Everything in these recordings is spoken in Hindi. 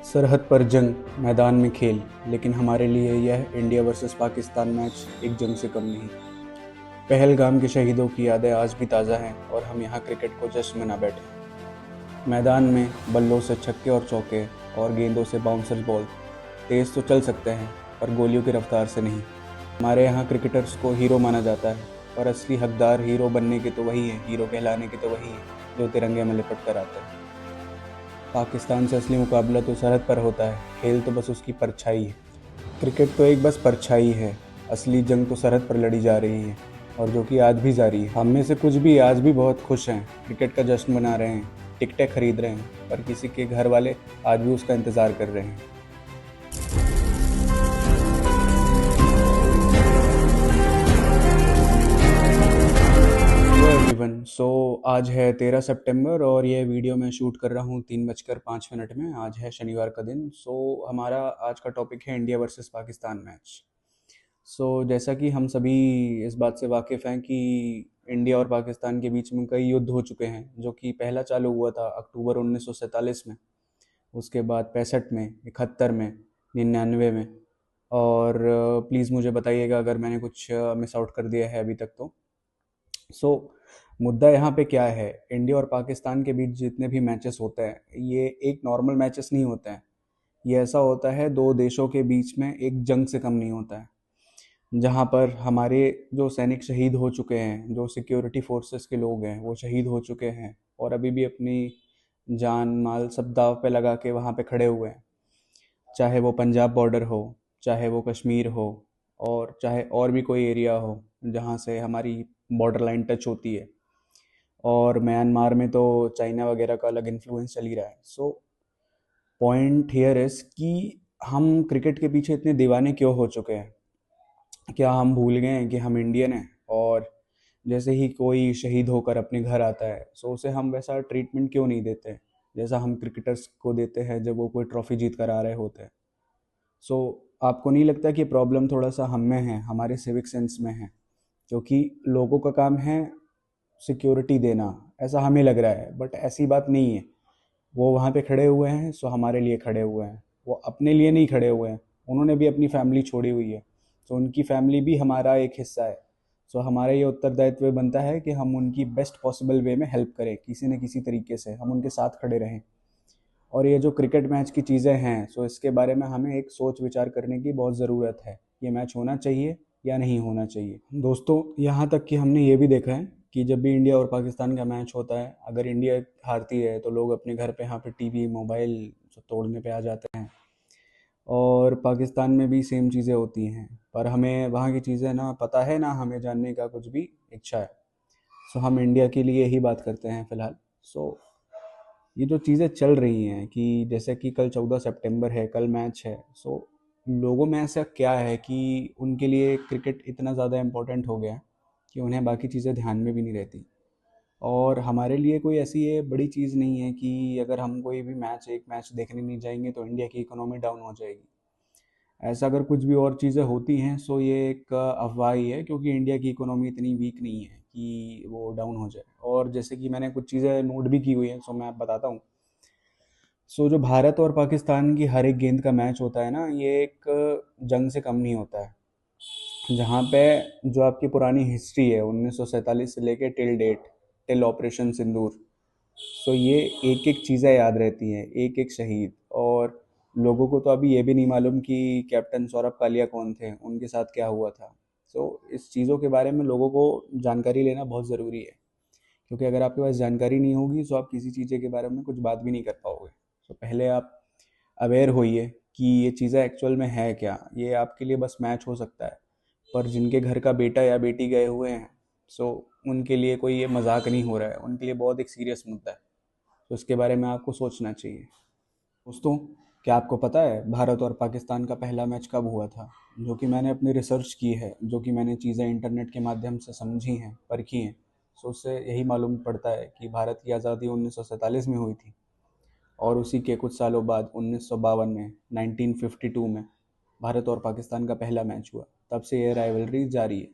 सरहद पर जंग, मैदान में खेल, लेकिन हमारे लिए यह इंडिया वर्सेस पाकिस्तान मैच एक जंग से कम नहीं। पहलगाम के शहीदों की यादें आज भी ताज़ा हैं और हम यहाँ क्रिकेट को जश्न मना बैठे हैं। मैदान में बल्लों से छक्के और चौके और गेंदों से बाउंसर्स बॉल तेज़ तो चल सकते हैं, पर गोलियों की रफ्तार से नहीं। हमारे यहाँ क्रिकेटर्स को हीरो माना जाता है, पर असली हकदार हीरो बनने के तो वही है, हीरो कहलाने के तो वही है जो तिरंगे में लिपट कर आता है। पाकिस्तान से असली मुकाबला तो सरहद पर होता है, खेल तो बस उसकी परछाई है। क्रिकेट तो एक बस परछाई है, असली जंग तो सरहद पर लड़ी जा रही है, और जो कि आज भी जारी है। हम में से कुछ भी आज भी बहुत खुश हैं, क्रिकेट का जश्न मना रहे हैं, टिकटें खरीद रहे हैं, पर किसी के घर वाले आज भी उसका इंतज़ार कर रहे हैं। हेलो एवरीवन, आज है 13 सितंबर और ये वीडियो मैं शूट कर रहा हूँ 3:05 में। आज है शनिवार का दिन। हमारा आज का टॉपिक है इंडिया वर्सेस पाकिस्तान मैच। जैसा कि हम सभी इस बात से वाकिफ़ हैं कि इंडिया और पाकिस्तान के बीच में कई युद्ध हो चुके हैं, जो कि पहला चालू हुआ था अक्टूबर 1947 में, उसके बाद 65 में, 71 में, 99 में। और प्लीज़ मुझे बताइएगा अगर मैंने कुछ मिस आउट कर दिया है अभी तक तो। सो मुद्दा यहाँ पे क्या है, इंडिया और पाकिस्तान के बीच जितने भी मैचेस होते हैं, ये एक नॉर्मल मैचेस नहीं होते हैं। ये ऐसा होता है, दो देशों के बीच में एक जंग से कम नहीं होता है, जहाँ पर हमारे जो सैनिक शहीद हो चुके हैं, जो सिक्योरिटी फोर्सेस के लोग हैं वो शहीद हो चुके हैं और अभी भी अपनी जान माल सब दाव पे लगा के वहाँ पे खड़े हुए हैं। चाहे वो पंजाब बॉर्डर हो, चाहे वो कश्मीर हो, और चाहे और भी कोई एरिया हो जहाँ से हमारी बॉर्डर लाइन टच होती है। और म्यांमार में तो चाइना वगैरह का अलग इन्फ्लुएंस चल ही रहा है। पॉइंट हियर इज कि हम क्रिकेट के पीछे इतने दीवाने क्यों हो चुके हैं? क्या हम भूल गए हैं कि हम इंडियन हैं, और जैसे ही कोई शहीद होकर अपने घर आता है उसे हम वैसा ट्रीटमेंट क्यों नहीं देते जैसा हम क्रिकेटर्स को देते हैं जब वो कोई ट्रॉफी जीत कर आ रहे होते हैं? सो आपको नहीं लगता कि प्रॉब्लम थोड़ा सा हम में है, हमारे सिविक सेंस में है? क्योंकि लोगों का काम है सिक्योरिटी देना, ऐसा हमें लग रहा है, बट ऐसी बात नहीं है। वो वहाँ पे खड़े हुए हैं सो हमारे लिए खड़े हुए हैं, वो अपने लिए नहीं खड़े हुए हैं। उन्होंने भी अपनी फैमिली छोड़ी हुई है, तो उनकी फैमिली भी हमारा एक हिस्सा है। हमारा ये उत्तरदायित्व बनता है कि हम उनकी बेस्ट पॉसिबल वे में हेल्प करें, किसी न किसी तरीके से हम उनके साथ खड़े रहें। और ये जो क्रिकेट मैच की चीज़ें हैं, इसके बारे में हमें एक सोच विचार करने की बहुत ज़रूरत है। ये मैच होना चाहिए या नहीं होना चाहिए? दोस्तों, यहाँ तक कि हमने ये भी देखा है कि जब भी इंडिया और पाकिस्तान का मैच होता है, अगर इंडिया हारती है तो लोग अपने घर पे यहाँ पे टीवी मोबाइल सब तोड़ने पे आ जाते हैं। और पाकिस्तान में भी सेम चीज़ें होती हैं, पर हमें वहाँ की चीज़ें ना पता है ना हमें जानने का कुछ भी इच्छा है। हम इंडिया के लिए ही बात करते हैं फ़िलहाल। ये जो चीज़ें चल रही हैं कि जैसे कि कल 14 सितंबर है, कल मैच है। लोगों में ऐसा क्या है कि उनके लिए क्रिकेट इतना ज़्यादा इम्पोर्टेंट हो गया है कि उन्हें बाकी चीज़ें ध्यान में भी नहीं रहती। और हमारे लिए कोई ऐसी ये बड़ी चीज़ नहीं है कि अगर हम कोई भी एक मैच देखने नहीं जाएंगे तो इंडिया की इकोनॉमी डाउन हो जाएगी। ऐसा अगर कुछ भी और चीज़ें होती हैं ये एक अफवाह ही है, क्योंकि इंडिया की इकोनॉमी इतनी वीक नहीं है कि वो डाउन हो जाए। और जैसे कि मैंने कुछ चीज़ें नोट भी की हुई हैं, मैं आप बताता हूँ। जो भारत और पाकिस्तान की हर एक गेंद का मैच होता है ना, ये एक जंग से कम नहीं होता है। जहाँ पे जो आपकी पुरानी हिस्ट्री है 1947 से लेके टिल डेट, टिल ऑपरेशन सिंदूर, ये एक एक चीज़ें याद रहती हैं, एक एक शहीद। और लोगों को तो अभी ये भी नहीं मालूम कि कैप्टन सौरभ कालिया कौन थे, उनके साथ क्या हुआ था। इस चीज़ों के बारे में लोगों को जानकारी लेना बहुत ज़रूरी है, क्योंकि अगर आपके पास जानकारी नहीं होगी तो आप किसी चीज़ के बारे में कुछ बात भी नहीं कर पाओगे। पहले आप अवेयर होइए कि ये चीज़ें एक्चुअल में है क्या। ये आपके लिए बस मैच हो सकता है, पर जिनके घर का बेटा या बेटी गए हुए हैं, उनके लिए कोई ये मजाक नहीं हो रहा है, उनके लिए बहुत एक सीरियस मुद्दा है। उसके बारे में आपको सोचना चाहिए। दोस्तों, क्या आपको पता है भारत और पाकिस्तान का पहला मैच कब हुआ था? जो कि मैंने अपनी रिसर्च की है, जो कि मैंने चीज़ें इंटरनेट के माध्यम से समझी हैं, परखी हैं। उससे यही मालूम पड़ता है कि भारत की आज़ादी 1947 में हुई थी, और उसी के कुछ सालों बाद 1952 में, 1952 में भारत और पाकिस्तान का पहला मैच हुआ। तब से ये राइवलरी जारी है।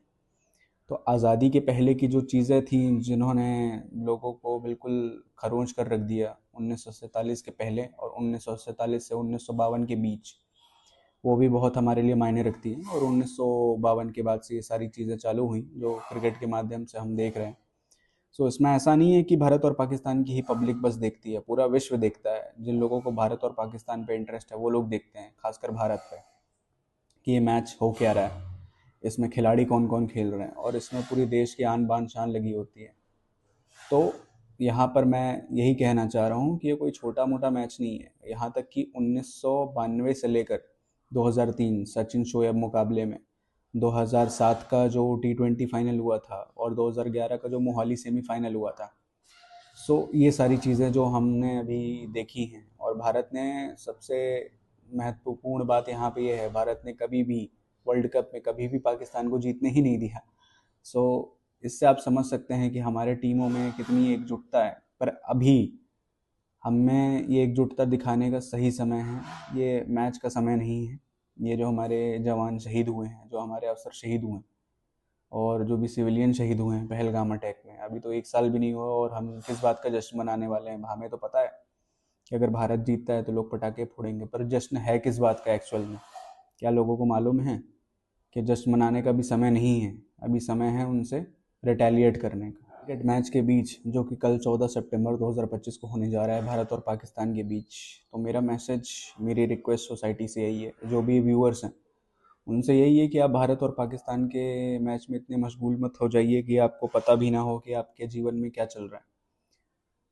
तो आज़ादी के पहले की जो चीज़ें थी जिन्होंने लोगों को बिल्कुल खरोंच कर रख दिया, 1947 के पहले और 1947 से 1952 के बीच, वो भी बहुत हमारे लिए मायने रखती हैं। और 1952 के बाद से ये सारी चीज़ें चालू हुई जो क्रिकेट के माध्यम से हम देख रहे हैं। सो इसमें ऐसा नहीं है कि भारत और पाकिस्तान की ही पब्लिक बस देखती है, पूरा विश्व देखता है। जिन लोगों को भारत और पाकिस्तान पे इंटरेस्ट है वो लोग देखते हैं, खासकर भारत पे, कि ये मैच हो क्या रहा है, इसमें खिलाड़ी कौन कौन खेल रहे हैं, और इसमें पूरी देश की आन बान शान लगी होती है। तो यहाँ पर मैं यही कहना चाह रहा हूँ कि ये कोई छोटा मोटा मैच नहीं है। यहाँ तक कि 1992 से लेकर 2003 सचिन शोएब मुकाबले में, 2007 का जो T20 फाइनल हुआ था और 2011 का जो मोहाली सेमीफाइनल हुआ था, सो ये सारी चीज़ें जो हमने अभी देखी हैं। और भारत ने सबसे महत्वपूर्ण बात यहाँ पे ये है, भारत ने कभी भी वर्ल्ड कप में कभी भी पाकिस्तान को जीतने ही नहीं दिया। सो इससे आप समझ सकते हैं कि हमारे टीमों में कितनी एकजुटता है। पर अभी हमें ये एकजुटता दिखाने का सही समय है, ये मैच का समय नहीं है। ये जो हमारे जवान शहीद हुए हैं, जो हमारे अफसर शहीद हुए हैं, और जो भी सिविलियन शहीद हुए हैं पहलगाम अटैक में, अभी तो 1 साल भी नहीं हुआ और हम किस बात का जश्न मनाने वाले हैं। हमें तो पता है कि अगर भारत जीतता है तो लोग पटाखे फोड़ेंगे, पर जश्न है किस बात का एक्चुअल में? क्या लोगों को मालूम है कि जश्न मनाने का भी समय नहीं है? अभी समय है उनसे रिटेलिएट करने का। क्रिकेट मैच के बीच जो कि कल 14 सितंबर 2025 को होने जा रहा है भारत और पाकिस्तान के बीच, तो मेरा मैसेज, मेरी रिक्वेस्ट सोसाइटी से यही है, जो भी व्यूअर्स हैं उनसे यही है कि आप भारत और पाकिस्तान के मैच में इतने मशगूल मत हो जाइए कि आपको पता भी ना हो कि आपके जीवन में क्या चल रहा है।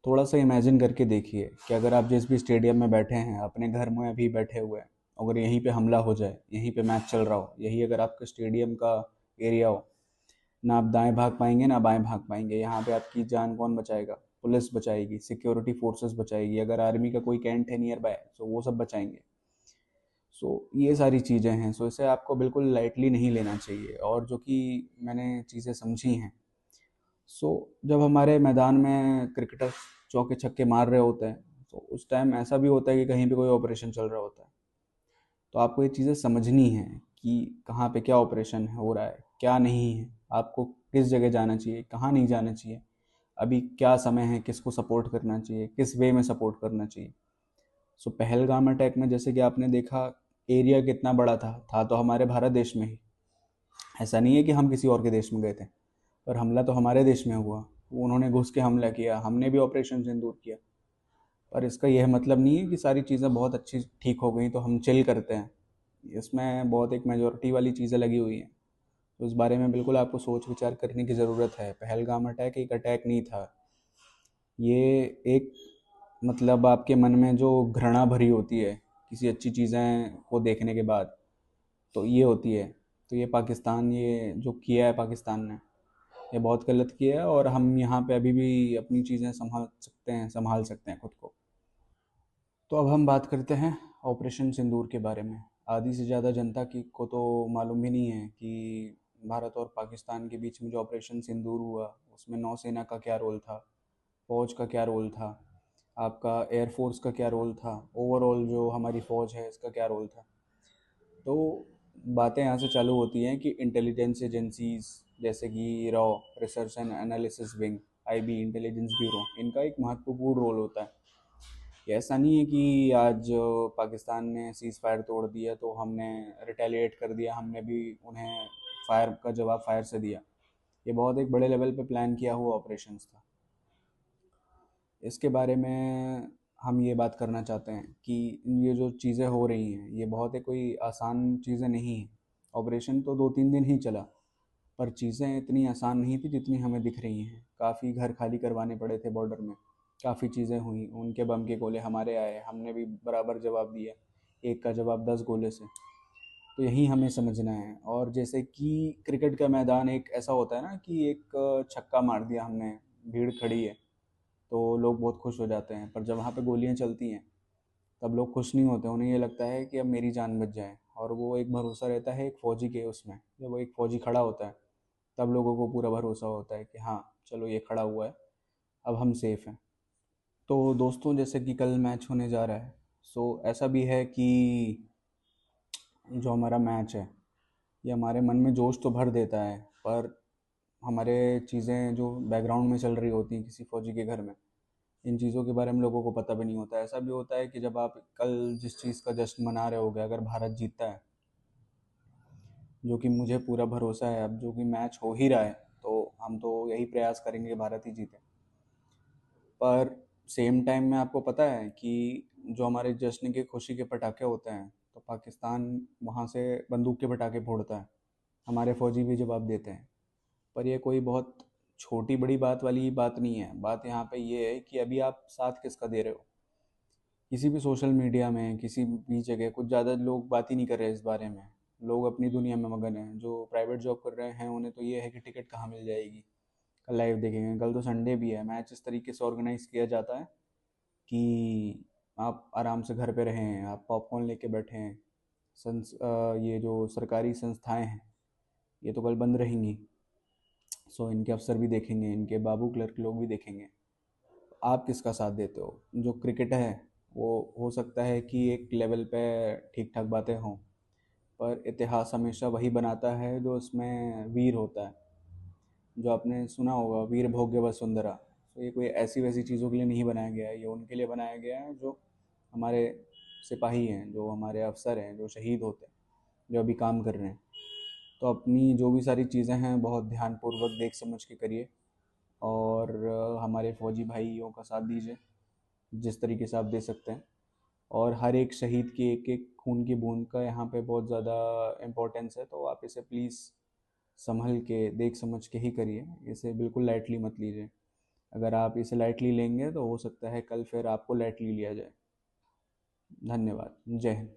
थोड़ा सा इमेजिन करके देखिए कि अगर आप जिस भी स्टेडियम में बैठे हैं, अपने घर में अभी बैठे हुए हैं, अगर यहीं पे हमला हो जाए, यहीं पे मैच चल रहा हो, यही अगर आपके स्टेडियम का एरिया हो, ना आप दाएं भाग पाएंगे ना बाएं भाग पाएंगे। यहाँ पे आपकी जान कौन बचाएगा? पुलिस बचाएगी, सिक्योरिटी फोर्सेस बचाएगी, अगर आर्मी का कोई कैंट है नियर बाय तो वो सब बचाएंगे। सो ये सारी चीज़ें हैं। सो इसे आपको बिल्कुल लाइटली नहीं लेना चाहिए। और जो कि मैंने चीज़ें समझी हैं, सो जब हमारे मैदान में क्रिकेटर चौके छक्के मार रहे होते हैं, तो उस टाइम ऐसा भी होता है कि कहीं पे कोई ऑपरेशन चल रहा होता है। तो आपको ये चीज़ें समझनी है कि कहाँ पे क्या ऑपरेशन हो रहा है, क्या नहीं है, आपको किस जगह जाना चाहिए, कहाँ नहीं जाना चाहिए, अभी क्या समय है, किसको सपोर्ट करना चाहिए, किस वे में सपोर्ट करना चाहिए। सो पहलगाम अटैक में जैसे कि आपने देखा, एरिया कितना बड़ा था तो हमारे भारत देश में ही। ऐसा नहीं है कि हम किसी और के देश में गए थे, पर हमला तो हमारे देश में हुआ। उन्होंने घुस के हमला किया, हमने भी ऑपरेशन सिंदूर किया। पर इसका यह मतलब नहीं है कि सारी चीज़ें बहुत अच्छी ठीक हो गई तो हम चिल करते हैं। इसमें बहुत एक मेजोरिटी वाली चीज़ें लगी हुई हैं, तो इस बारे में बिल्कुल आपको सोच विचार करने की ज़रूरत है। पहलगाम अटैक एक अटैक नहीं था, ये एक, मतलब आपके मन में जो घृणा भरी होती है किसी अच्छी चीज़ें को देखने के बाद, तो ये होती है। तो ये पाकिस्तान, ये जो किया है पाकिस्तान ने, ये बहुत गलत किया है। और हम यहाँ पे अभी भी अपनी चीज़ें संभाल सकते हैं खुद को। तो अब हम बात करते हैं ऑपरेशन सिंदूर के बारे में। आधी से ज़्यादा जनता की को तो मालूम भी नहीं है कि भारत और पाकिस्तान के बीच में जो ऑपरेशन सिंदूर हुआ, उसमें नौसेना का क्या रोल था, फ़ौज का क्या रोल था, आपका एयरफोर्स का क्या रोल था, ओवरऑल जो हमारी फ़ौज है इसका क्या रोल था। तो बातें यहाँ से चालू होती हैं कि इंटेलिजेंस एजेंसीज जैसे कि raw, research and analysis wing, IB, intelligence bureau, इनका एक महत्वपूर्ण रोल होता है। ये ऐसा नहीं है कि आज पाकिस्तान ने सीज़ फायर तोड़ दिया तो हमने रिटेलिएट कर दिया, हमने भी उन्हें फायर का जवाब फायर से दिया। ये बहुत एक बड़े लेवल पे प्लान किया हुआ ऑपरेशंस था। इसके बारे में हम ये बात करना चाहते हैं कि ये जो चीज़ें हो रही हैं ये बहुत एक कोई आसान चीज़ें नहीं हैं। ऑपरेशन तो 2-3 दिन ही चला, पर चीज़ें इतनी आसान नहीं थी जितनी हमें दिख रही हैं। काफ़ी घर खाली करवाने पड़े थे बॉर्डर में, काफ़ी चीज़ें हुई, उनके बम के गोले हमारे आए, हमने भी बराबर जवाब दिया, एक का जवाब 10 गोले से। तो यही हमें समझना है। और जैसे कि क्रिकेट का मैदान एक ऐसा होता है ना कि एक छक्का मार दिया हमने, भीड़ खड़ी है तो लोग बहुत खुश हो जाते हैं, पर जब वहाँ पे गोलियाँ चलती हैं तब लोग खुश नहीं होते। उन्हें ये लगता है कि अब मेरी जान बच जाए, और वो एक भरोसा रहता है एक फ़ौजी के उसमें। जब वो एक फ़ौजी खड़ा होता है तब लोगों को पूरा भरोसा होता है कि हाँ चलो ये खड़ा हुआ है, अब हम सेफ़ हैं। तो दोस्तों, जैसे कि कल मैच होने जा रहा है, सो ऐसा भी है कि जो हमारा मैच है ये हमारे मन में जोश तो भर देता है, पर हमारे चीज़ें जो बैकग्राउंड में चल रही होती हैं किसी फ़ौजी के घर में, इन चीज़ों के बारे में लोगों को पता भी नहीं होता। ऐसा भी होता है कि जब आप कल जिस चीज़ का जश्न मना रहे होगे, अगर भारत जीतता है, जो कि मुझे पूरा भरोसा है, अब जो कि मैच हो ही रहा है, तो हम तो यही प्रयास करेंगे कि भारत ही जीते। पर सेम टाइम में आपको पता है कि जो हमारे जश्न के खुशी के पटाखे होते हैं, तो पाकिस्तान वहाँ से बंदूक के पटाखे फोड़ता है, हमारे फौजी भी जवाब देते हैं। पर ये कोई बहुत छोटी बड़ी बात वाली बात नहीं है। बात यहाँ पे ये है कि अभी आप साथ किसका दे रहे हो। किसी भी सोशल मीडिया में, किसी भी जगह कुछ ज़्यादा लोग बात ही नहीं कर रहे इस बारे में। लोग अपनी दुनिया में मगन हैं। जो प्राइवेट जॉब कर रहे हैं उन्हें तो ये है कि टिकट कहाँ मिल जाएगी, कल लाइव देखेंगे। कल तो संडे भी है, मैच इस तरीके से ऑर्गेनाइज किया जाता है कि आप आराम से घर पे रहें, आप पॉपकॉर्न लेके बैठें। ये जो सरकारी संस्थाएं हैं ये तो कल बंद रहेंगी, सो इनके अफसर भी देखेंगे, इनके बाबू क्लर्क लोग भी देखेंगे। आप किसका साथ देते हो। जो क्रिकेट है वो हो सकता है कि एक लेवल पे ठीक ठाक बातें हों, पर इतिहास हमेशा वही बनाता है जो उसमें वीर होता है। जो आपने सुना होगा, वीर भोग्य वसुंधरा। तो ये कोई ऐसी वैसी चीज़ों के लिए नहीं बनाया गया है, ये उनके लिए बनाया गया है जो हमारे सिपाही हैं, जो हमारे अफसर हैं, जो शहीद होते हैं, जो अभी काम कर रहे हैं। तो अपनी जो भी सारी चीज़ें हैं बहुत ध्यानपूर्वक देख समझ के करिए, और हमारे फौजी भाइयों का साथ दीजिए जिस तरीके से आप दे सकते हैं। और हर एक शहीद की एक एक खून की बूंद का यहाँ पे बहुत ज़्यादा इम्पोर्टेंस है, तो आप इसे प्लीज़ संभल के देख समझ के ही करिए। इसे बिल्कुल लाइटली मत लीजिए। अगर आप इसे लाइटली लेंगे तो हो सकता है कल फिर आपको लाइटली लिया जाए। धन्यवाद। जय हिंद।